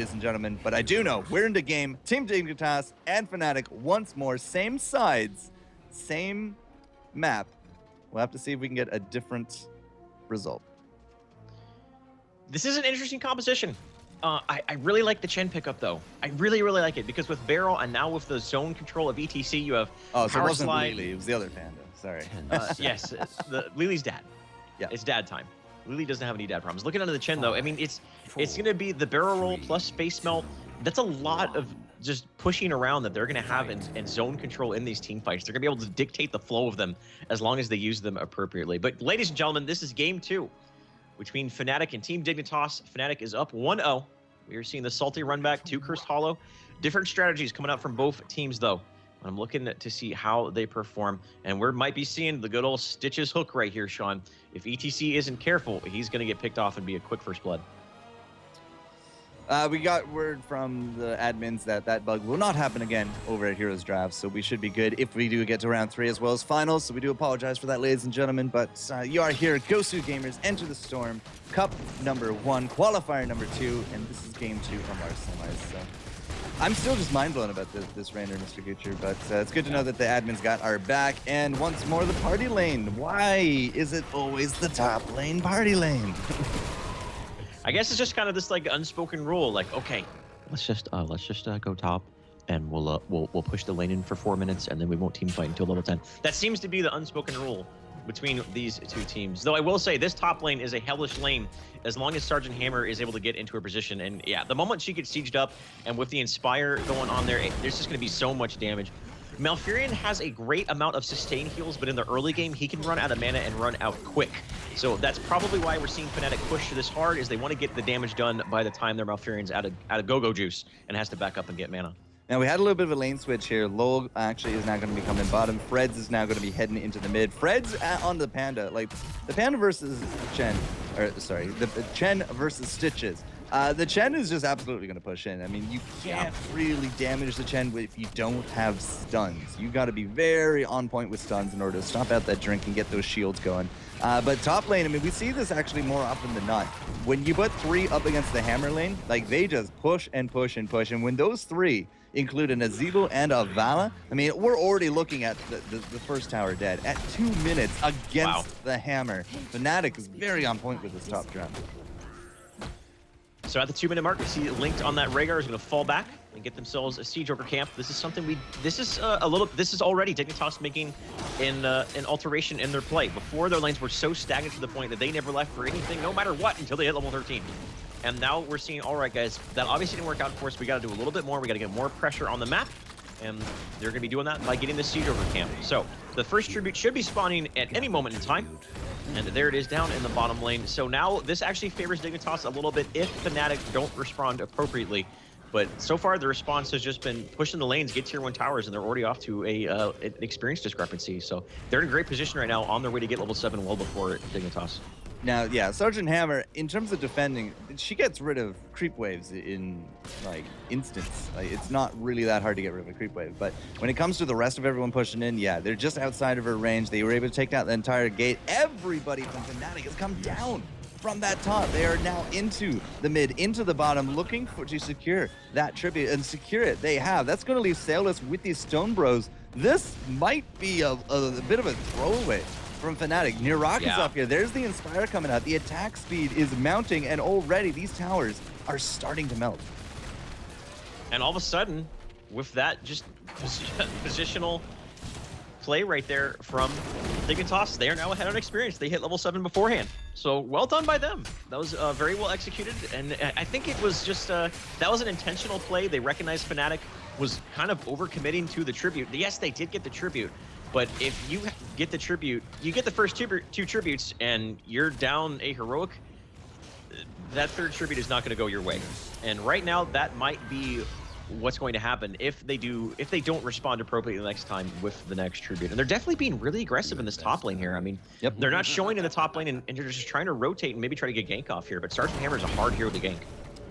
ladies and gentlemen, but I do know we're into game. Team Dignitas and Fnatic once more, same sides, same map. We'll have to see if we can get a different result. This is an interesting composition. I really like the Chen pickup, though. I really, really like it, because with Barrel and now with the zone control of ETC, you have so it power wasn't slide. Lily, it was the other panda. Sorry. Yes, Lily's dad. Yeah. It's dad time. Lily doesn't have any dad problems. Looking under the Chen, though, I mean, it's going to be the barrel roll plus space melt. That's a lot of just pushing around that they're going to have in zone control in these team fights. They're going to be able to dictate the flow of them as long as they use them appropriately. But ladies and gentlemen, this is game 2 between Fnatic and Team Dignitas. Fnatic is up 1-0. We are seeing the salty run back to Cursed Hollow. Different strategies coming out from both teams, though. I'm looking to see how they perform, and we might be seeing the good old Stitches hook right here, Sean. If ETC isn't careful, he's going to get picked off and be a quick first blood. We got word from the admins that bug will not happen again over at Heroes Draft, so we should be good if we do get to round 3 as well as finals. So we do apologize for that, ladies and gentlemen, but you are here. Gosugamers enter the storm. Cup number 1, qualifier number 2, and this is game 2 from our semis. So I'm still just mind blown about this Rainer, Mr. Gucci, but it's good to know that the admins got our back. And once more, the party lane. Why is it always the top lane party lane? I guess it's just kind of this like unspoken rule, like, okay, let's just go top, and we'll push the lane in for 4 minutes, and then we won't team fight until level 10. That seems to be the unspoken rule between these two teams. Though I will say this top lane is a hellish lane as long as Sergeant Hammer is able to get into her position. And yeah, the moment she gets sieged up, and with the Inspire going on there, there's just going to be so much damage. Malfurion has a great amount of sustain heals, but in the early game, he can run out of mana and run out quick. So that's probably why we're seeing Fnatic push this hard, is they want to get the damage done by the time their Malfurion's out of go-go juice and has to back up and get mana. Now, we had a little bit of a lane switch here. Lowell actually is now going to be coming bottom. Freds is now going to be heading into the mid. Freds on the Panda. Like, the Panda versus Chen. Or, sorry, the Chen versus Stitches. The Chen is just absolutely going to push in. I mean, you can't really damage the Chen if you don't have stuns. You got to be very on point with stuns in order to stop out that drink and get those shields going. But top lane, I mean, we see this actually more often than not. When you put 3 up against the Hammer lane, like, they just push and push and push. And when those 3 include an Azibo and a Vala, I mean, we're already looking at the first tower dead at 2 minutes against the Hammer. Fnatic is very on point with this top drum. So at the 2-minute mark, we see Linked on that Rhaegar is going to fall back and get themselves a siege over camp. This is something this is already Dignitas making an alteration in their play. Before, their lanes were so stagnant to the point that they never left for anything, no matter what, until they hit level 13. And now we're seeing, all right, guys, that obviously didn't work out for us. We got to do a little bit more. We got to get more pressure on the map. And they're going to be doing that by getting the siege over camp. So the first tribute should be spawning at any moment in time. And there it is down in the bottom lane. So now this actually favors Dignitas a little bit if Fnatic don't respond appropriately. But so far, the response has just been pushing the lanes, get tier 1 towers, and they're already off to an experience discrepancy. So they're in a great position right now on their way to get level 7 well before Dignitas. Now, yeah, Sergeant Hammer, in terms of defending, she gets rid of creep waves in, like, instants. Like, it's not really that hard to get rid of a creep wave. But when it comes to the rest of everyone pushing in, yeah, they're just outside of her range. They were able to take out the entire gate. Everybody from Fnatic has come down from that top. They are now into the mid, into the bottom, looking to secure that tribute. And secure it, they have. That's going to leave Sailless with these Stone Bros. This might be a bit of a throwaway from Fnatic. Nirok is up here. There's the Inspire coming out. The attack speed is mounting, and already these towers are starting to melt. And all of a sudden, with that just positional play right there from Dignitas, they are now ahead on experience. They hit level 7 beforehand. So well done by them. That was very well executed. And I think it was just, that was an intentional play. They recognized Fnatic was kind of overcommitting to the tribute. Yes, they did get the tribute. But if you get the tribute, you get the first 2 tributes, and you're down a heroic, that 3rd tribute is not going to go your way. And right now, that might be what's going to happen if they don't respond appropriately the next time with the next tribute. And they're definitely being really aggressive in this top lane here. I mean, they're not showing in the top lane, and they're just trying to rotate and maybe try to get gank off here. But Sergeant Hammer is a hard hero to gank.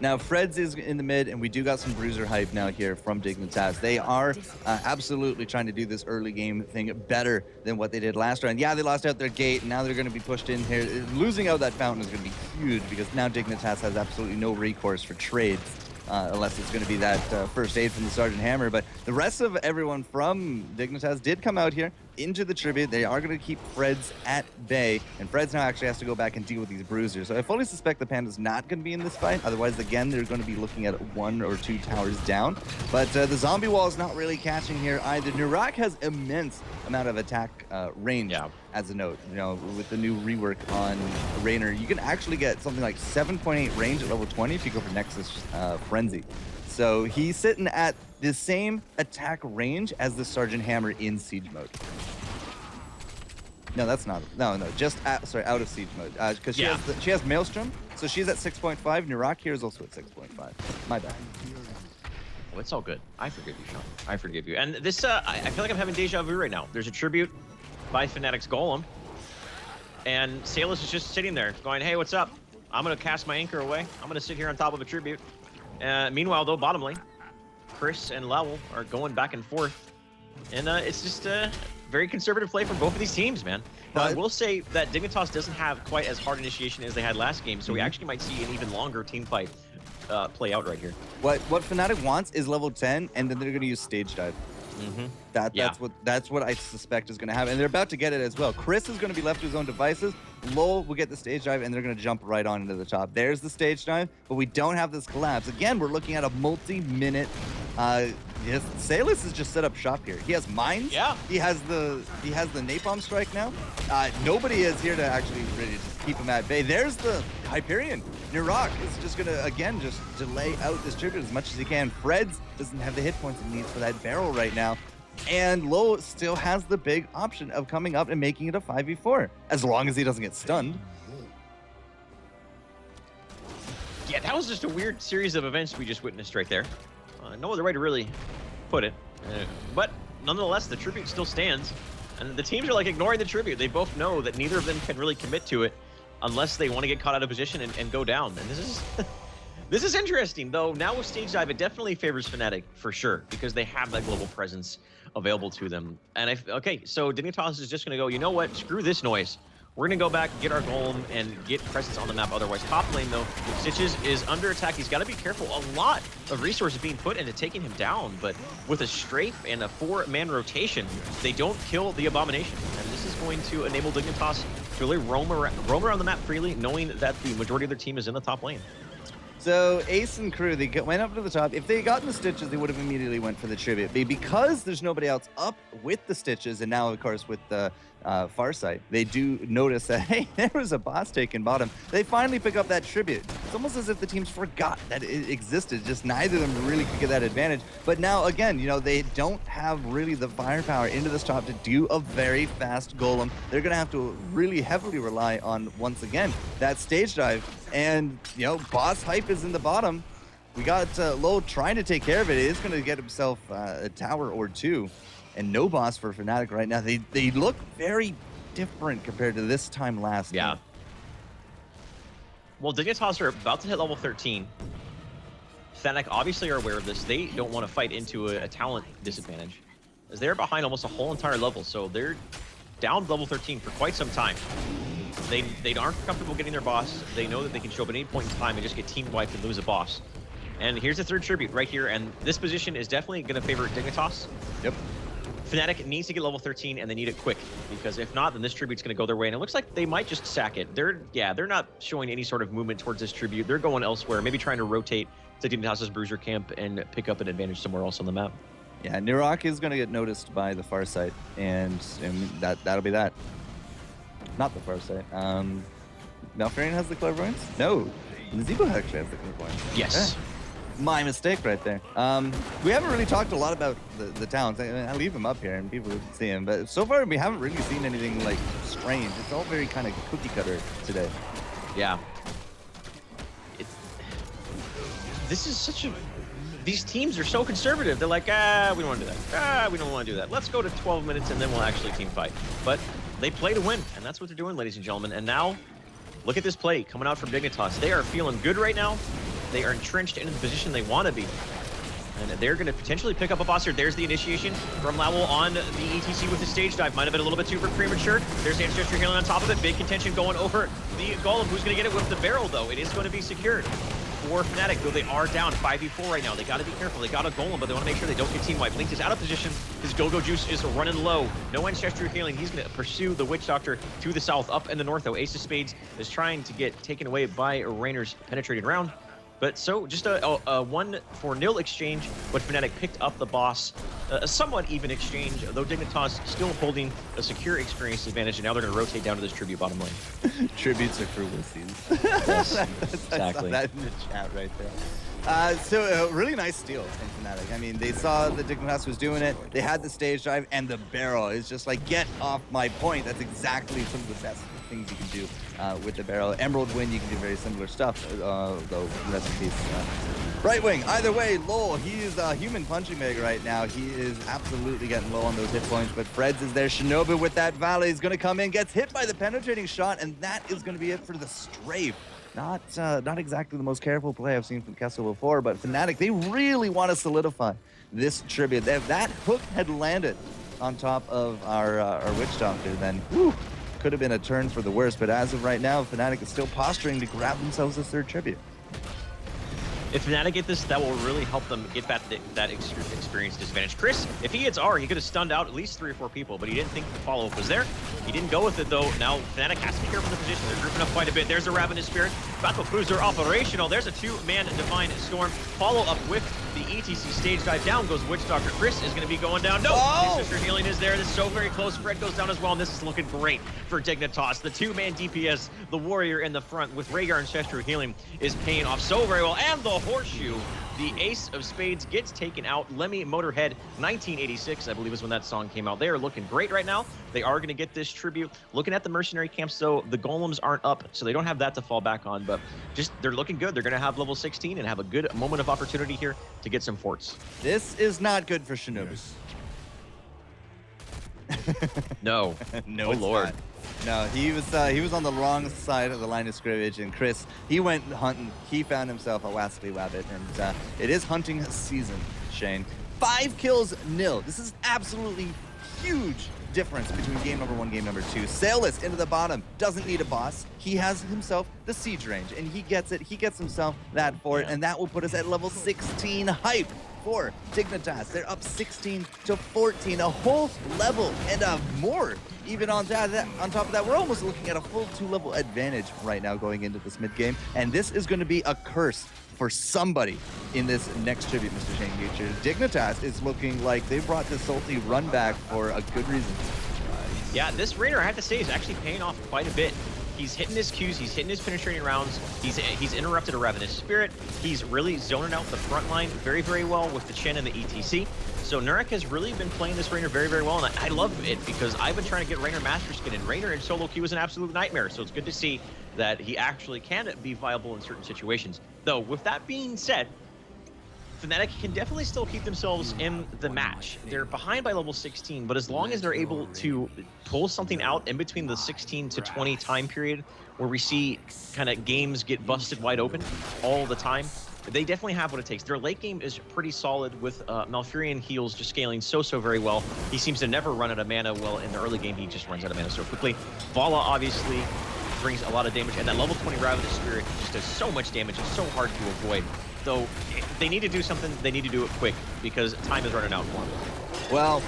Now, Freds is in the mid, and we do got some Bruiser hype now here from Dignitas. They are absolutely trying to do this early game thing better than what they did last round. Yeah, they lost out their gate, and now they're going to be pushed in here. Losing out that fountain is going to be huge, because now Dignitas has absolutely no recourse for trades. unless it's going to be that first aid from the Sergeant Hammer. But the rest of everyone from Dignitas did come out here into the tribute. They are going to keep Freds at bay, and Freds now actually has to go back and deal with these bruisers. So I fully suspect the Panda's not going to be in this fight. Otherwise, again, they're going to be looking at 1 or 2 towers down. But the zombie wall is not really catching here either. Nurak has immense amount of attack range. As a note, you know, with the new rework on Raynor, you can actually get something like 7.8 range at level 20 if you go for Nexus Frenzy. So he's sitting at the same attack range as the Sergeant Hammer in Siege mode. No, that's not. No, just out of Siege mode. Because she has Maelstrom, so she's at 6.5. Nurak here is also at 6.5. My bad. Oh, it's all good. I forgive you, Sean. I forgive you. And this, I feel like I'm having deja vu right now. There's a tribute by Fnatic's Golem, and Salus is just sitting there going, hey, what's up? I'm going to cast my anchor away. I'm going to sit here on top of a tribute. Meanwhile, though, bottom lane, Chris and Lowell are going back and forth. And it's just a very conservative play from both of these teams, man. I will say that Dignitas doesn't have quite as hard initiation as they had last game, so we actually might see an even longer team fight play out right here. What Fnatic wants is level 10, and then they're going to use stage dive. That's what I suspect is going to happen, and they're about to get it as well. Chris is going to be left to his own devices. Lowell will get the stage dive, and they're going to jump right on into the top. There's the stage dive, but we don't have this collapse. Again, we're looking at a multi-minute. Salus has just set up shop here. He has mines. Yeah. He has the napalm strike now. Nobody is here to actually really just keep him at bay. There's the Hyperion. Nurak is just gonna again just delay out this tribute as much as he can. Freds doesn't have the hit points he needs for that barrel right now. And Low still has the big option of coming up and making it a 5v4, as long as he doesn't get stunned. Yeah, that was just a weird series of events we just witnessed right there. No other way to really put it. But nonetheless, the tribute still stands. And the teams are like ignoring the tribute. They both know that neither of them can really commit to it unless they want to get caught out of position and go down. And this is this is interesting, though. Now with stage dive, it definitely favors Fnatic for sure, because they have that global presence available to them. And okay, so Dignitas is just going to go, you know what? Screw this noise. We're going to go back, get our golem, and get presence on the map. Otherwise, top lane, though, Stitches is under attack. He's got to be careful. A lot of resources being put into taking him down, but with a strafe and a 4-man rotation, they don't kill the Abomination. And this is going to enable Dignitas to really roam around the map freely, knowing that the majority of their team is in the top lane. So Ace and crew, they went up to the top. If they had gotten the Stitches, they would have immediately went for the tribute. But because there's nobody else up with the Stitches, and now, of course, with the Farsight, they do notice that, hey, there was a boss taken bottom. They finally pick up that tribute. It's almost as if the teams forgot that it existed. Just neither of them really could get that advantage. But now, again, you know, they don't have really the firepower into this top to do a very fast golem. They're going to have to really heavily rely on, once again, that stage dive. And, you know, boss hype is in the bottom. We got Low trying to take care of it. He is going to get himself a tower or two. And no boss for Fnatic right now. They look very different compared to this time last night. Well, Dignitas are about to hit level 13. Fnatic obviously are aware of this. They don't want to fight into a talent disadvantage, as they're behind almost a whole entire level. So they're down to level 13 for quite some time. They aren't comfortable getting their boss. They know that they can show up at any point in time and just get team wiped and lose a boss. And here's the third tribute right here. And this position is definitely going to favor Dignitas. Yep. Fnatic needs to get level 13, and they need it quick, because if not, then this tribute's going to go their way, and it looks like they might just sack it. They're not showing any sort of movement towards this tribute. They're going elsewhere, maybe trying to rotate to Dignitas' bruiser camp and pick up an advantage somewhere else on the map. Yeah, Nurak is going to get noticed by the Farsight, and that'll be that. Not the Farsight. Malfurion has the clairvoyance? No, Nzibo actually has the clairvoyance. Yes. My mistake right there. We haven't really talked a lot about the towns. I leave them up here and people can see them, but so far we haven't really seen anything like strange. It's all very kind of cookie cutter today. Yeah. This is such a... These teams are so conservative. They're like, we don't want to do that. We don't want to do that. Let's go to 12 minutes and then we'll actually team fight. But they play to win, and that's what they're doing, ladies and gentlemen. And now, look at this play coming out from Dignitas. They are feeling good right now. They are entrenched into the position they want to be. And they're going to potentially pick up a boss here. There's the initiation from Lowell on the ETC with the stage dive. Might have been a little bit too premature. There's the ancestral healing on top of it. Big contention going over the golem. Who's going to get it with the barrel, though? It is going to be secured. for Fnatic, though they are down 5v4 right now. They got to be careful. They got a golem, but they want to make sure they don't get team wiped. Link is out of position. His go-go juice is running low. No ancestral healing. He's going to pursue the Witch Doctor to the south. Up in the north, though, Ace of Spades is trying to get taken away by Rainer's penetrating round. But so just a 1-0 exchange, but Fnatic picked up the boss. A somewhat even exchange, though Dignitas still holding a secure experience advantage, and now they're going to rotate down to this tribute bottom lane. Tributes are for wussies. Yes, exactly. I saw that in the chat right there. So a really nice steal from Fnatic. I mean, they saw that Dignitas was doing it. They had the stage dive, and the barrel is just like, get off my point. That's exactly some of the best things you can do with the barrel. Emerald Wind, you can do very similar stuff, though rest in peace. Right wing, either way, Lowell, he is a human punching bag right now. He is absolutely getting low on those hit points, but Freds is there. Shinobu with that Valley is going to come in, gets hit by the penetrating shot, and that is going to be it for the strafe. Not exactly the most careful play I've seen from Kessel before, but Fnatic, they really want to solidify this tribute. If that hook had landed on top of our Witch Doctor, then whew, could have been a turn for the worse. But as of right now, Fnatic is still posturing to grab themselves this third tribute. If Fnatic get this, that will really help them get back that experience disadvantage. Chris, if he hits R, he could have stunned out at least 3 or 4 people, but he didn't think the follow-up was there. He didn't go with it, though. Now Fnatic has to be careful in the position. They're grouping up quite a bit. There's a Ravenous Spirit. Battle Cruiser operational. There's a 2-man Divine Storm. Follow-up with the ETC stage dive. Down goes Witch Doctor. Chris is going to be going down. No! Oh! His sister healing is there. This is so very close. Fred goes down as well, and this is looking great for Dignitas. The 2-man DPS, the Warrior in the front with Rhaegar and Chestru healing is paying off so very well. And the Horseshoe. The Ace of Spades gets taken out. Lemmy Motorhead, 1986, I believe is when that song came out. They are looking great right now. They are going to get this tribute. Looking at the mercenary camps, though, the golems aren't up, so they don't have that to fall back on. But just they're looking good. They're going to have level 16 and have a good moment of opportunity here to get some forts. This is not good for Shinobu. No. No, oh it's Lord. not. No, he was on the wrong side of the line of scrimmage, and Chris, he went hunting. He found himself a wascally wabbit, and it is hunting season, Shane. 5 kills, 0. This is absolutely huge difference between game number 1, game number 2. Sailless into the bottom, doesn't need a boss. He has himself the siege range, and he gets it. He gets himself that fort, and that will put us at level 16 hype for Dignitas. They're up 16 to 14, a whole level and more. Even on top of that, we're almost looking at a full 2-level advantage right now going into this mid game, and this is going to be a curse for somebody in this next tribute, Mr. Shane Future. Dignitas is looking like they brought this salty run back for a good reason. Yeah, this Raider, I have to say, is actually paying off quite a bit. He's hitting his Qs, he's hitting his penetrating rounds, he's interrupted a Ravenous Spirit, he's really zoning out the front line very, very well with the Chen and the ETC. So Nurek has really been playing this Rainer very, very well, and I love it because I've been trying to get Rainer Master Skin, and Rainer in solo queue was an absolute nightmare, so it's good to see that he actually can be viable in certain situations. Though, with that being said, Fnatic can definitely still keep themselves in the match. They're behind by level 16, but as long as they're able to pull something out in between the 16 to 20 time period where we see kind of games get busted wide open all the time, they definitely have what it takes. Their late game is pretty solid with Malfurion heals just scaling so very well. He seems to never run out of mana. Well, in the early game, he just runs out of mana so quickly. Vala obviously brings a lot of damage, and that level 20 Ravenous Spirit just does so much damage. It's so hard to avoid. Though they need to do something, they need to do it quick because time is running out for them. Well,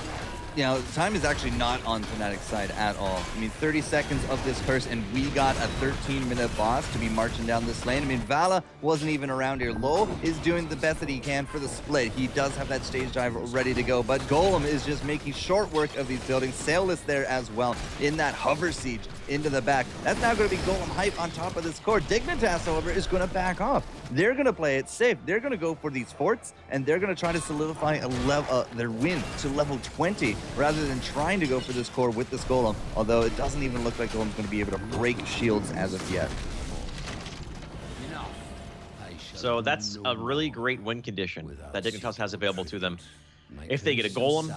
you know, time is actually not on Fnatic's side at all. I mean, 30 seconds of this curse, and we got a 13-minute boss to be marching down this lane. I mean, Vala wasn't even around here. Low is doing the best that he can for the split. He does have that stage dive ready to go, but Golem is just making short work of these buildings. Sailless there as well in that hover siege into the back. That's now going to be Golem hype on top of this core. Dignitas, however, is going to back off. They're going to play it safe. They're going to go for these forts, and they're going to try to solidify their win to level 20 rather than trying to go for this core with this Golem, although it doesn't even look like Golem's going to be able to break shields as of yet. So that's a really great win condition that Dignitas has available to them. If they get a Golem,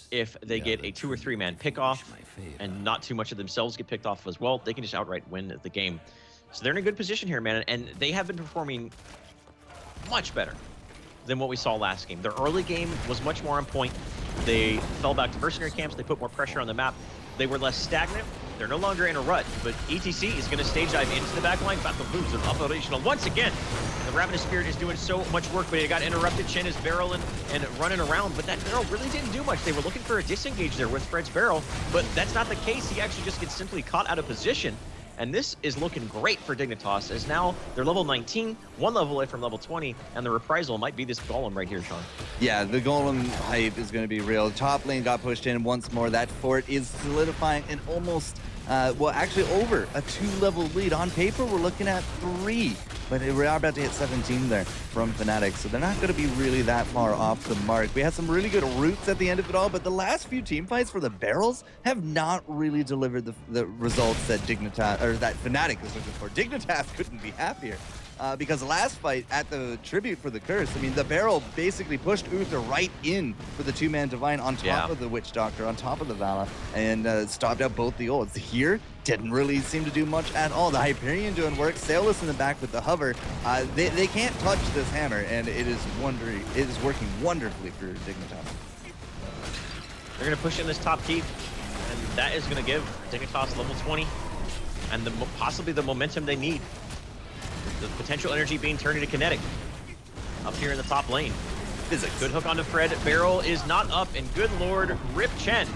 if they get a 2 or 3-man pick off, and not too much of themselves get picked off as well, they can just outright win the game. So they're in a good position here, man, and they have been performing much better than what we saw last game. Their early game was much more on point. They fell back to mercenary camps. They put more pressure on the map. They were less stagnant. They're no longer in a rut, but ETC is going to stage dive into the backline. Battle Boots are operational once again. The Ravenous Spirit is doing so much work, but it got interrupted. Chen is barreling and running around, but that barrel really didn't do much. They were looking for a disengage there with Fred's barrel, but that's not the case. He actually just gets simply caught out of position. And this is looking great for Dignitas, as now they're level 19, one level away from level 20, and the reprisal might be this golem right here, Sean. Yeah, the golem hype is going to be real. Top lane got pushed in once more. That fort is solidifying an almost, well, actually over a 2-level lead. On paper, we're looking at 3, but we are about to hit 17 there from Fnatic, so they're not going to be really that far off the mark. We had some really good roots at the end of it all, but the last few team fights for the barrels have not really delivered the results that Dignitas, or that Fnatic is looking for. Dignitas couldn't be happier. Because last fight at the tribute for the curse, I mean, the barrel basically pushed Uther right in for the 2-man divine on top of the Witch Doctor, on top of the Vala, and stopped out both the ults. Here, didn't really seem to do much at all. The Hyperion doing work, Sailless in the back with the hover. They can't touch this hammer, and it is working wonderfully for Dignitas. They're going to push in this top keep, and that is going to give Dignitas level 20 and possibly the momentum they need. The potential energy being turned into kinetic up here in the top lane. Physics. Good hook onto Fred. Barrel is not up, and good lord, Rip Chen.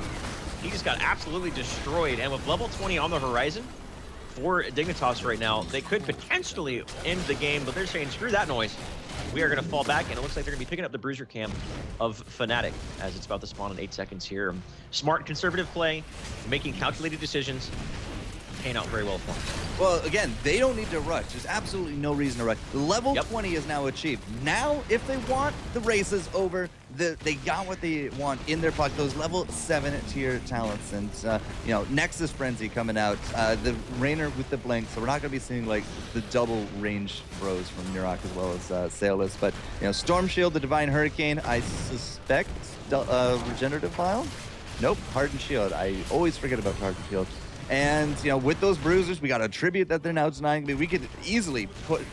He just got absolutely destroyed. And with level 20 on the horizon for Dignitas right now, they could potentially end the game, but they're saying, screw that noise. We are going to fall back, and it looks like they're going to be picking up the bruiser cam of Fnatic as it's about to spawn in 8 seconds here. Smart, conservative play, making calculated decisions. Paying out very well for them. Well, again, they don't need to rush. There's absolutely no reason to rush. Level 20 is now achieved. Now, if they want the races over, they got what they want in their pocket. Those level 7 tier talents, and you know, Nexus Frenzy coming out, the Rainer with the blink. So we're not going to be seeing like the double range throws from Nirok as well as Sailless. But you know, Storm Shield, the Divine Hurricane, I suspect Regenerative Vial. Nope, Hardened Shield. I always forget about Hardened Shield. And, you know, with those bruisers, we got a tribute that they're now denying. I mean, we could easily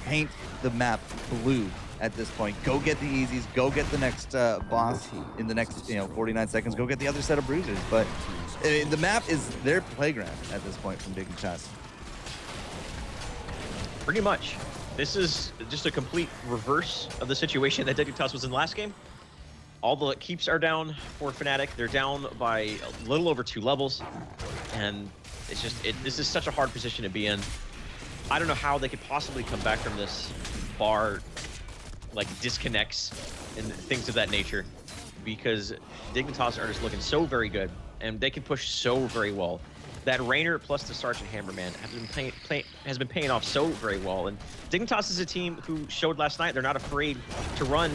paint the map blue at this point. Go get the easies. Go get the next boss in the next, 49 seconds. Go get the other set of bruisers. But the map is their playground at this point from Dignitas. Pretty much. This is just a complete reverse of the situation that Dignitas was in last game. All the keeps are down for Fnatic. They're down by a little over 2 levels. And it's just, this is such a hard position to be in. I don't know how they could possibly come back from this, bar like disconnects and things of that nature, because Dignitas are just looking so very good, and they can push so very well. That Rainer plus the Sergeant Hammerman has been paying off so very well. And Dignitas is a team who showed last night they're not afraid to run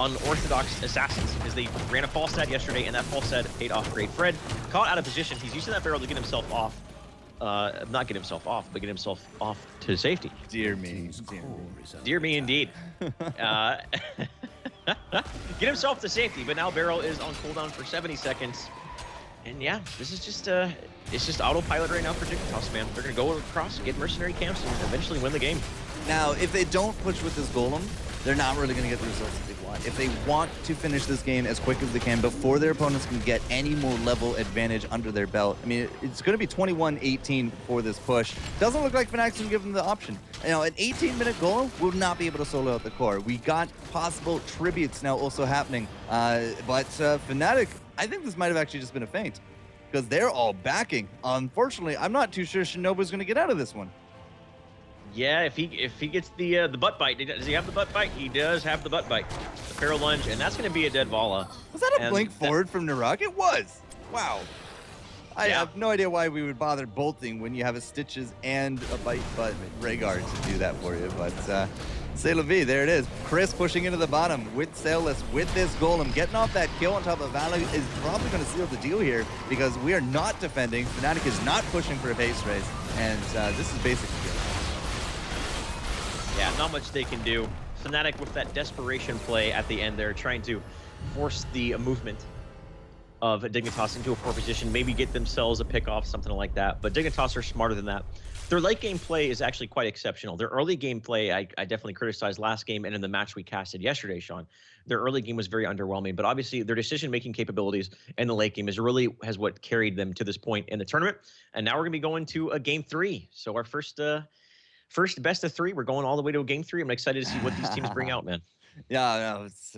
unorthodox assassins, because they ran a false stat yesterday, and that false stat paid off great. Fred caught out of position. He's using that barrel to get himself off. Not get himself off, but get himself off to safety. Dear me. Dear me indeed. Get himself to safety, but now barrel is on cooldown for 70 seconds. And yeah, this is just it's just autopilot right now for Dignitas, man. They're gonna go across, get mercenary camps, and eventually win the game. Now, if they don't push with this golem, they're not really going to get the results that they want. If they want to finish this game as quick as they can before their opponents can get any more level advantage under their belt, I mean, it's going to be 21-18 for this push. Doesn't look like Fnatic's going to give them the option. You know, an 18-minute golem will not be able to solo out the core. We got possible tributes now also happening. But Fnatic, I think this might have actually just been a feint, because they're all backing. Unfortunately, I'm not too sure Shinobu's going to get out of this one. Yeah, if he gets the butt bite, does he have the butt bite? He does have the butt bite. The parallel lunge, and that's going to be a dead Vala. Was that a blink forward from Nirok? It was. Wow. I have no idea why we would bother bolting when you have a Stitches and a bite butt Rhaegar to do that for you, but c'est la vie, there it is. Chris pushing into the bottom with Sailless, with this golem, getting off that kill on top of Vala is probably going to seal the deal here, because we are not defending. Fnatic is not pushing for a base race, and this is basically good. Yeah, not much they can do. Fnatic with that desperation play at the end there, trying to force the movement of Dignitas into a poor position, maybe get themselves a pick off, something like that. But Dignitas are smarter than that. Their late game play is actually quite exceptional. Their early game play, I definitely criticized last game and in the match we casted yesterday, Sean. Their early game was very underwhelming, but obviously their decision-making capabilities in the late game is really what carried them to this point in the tournament. And now we're gonna be going to a game 3. So our first first best of 3. We're going all the way to a game 3. I'm excited to see what these teams bring out, man. Yeah, no, it's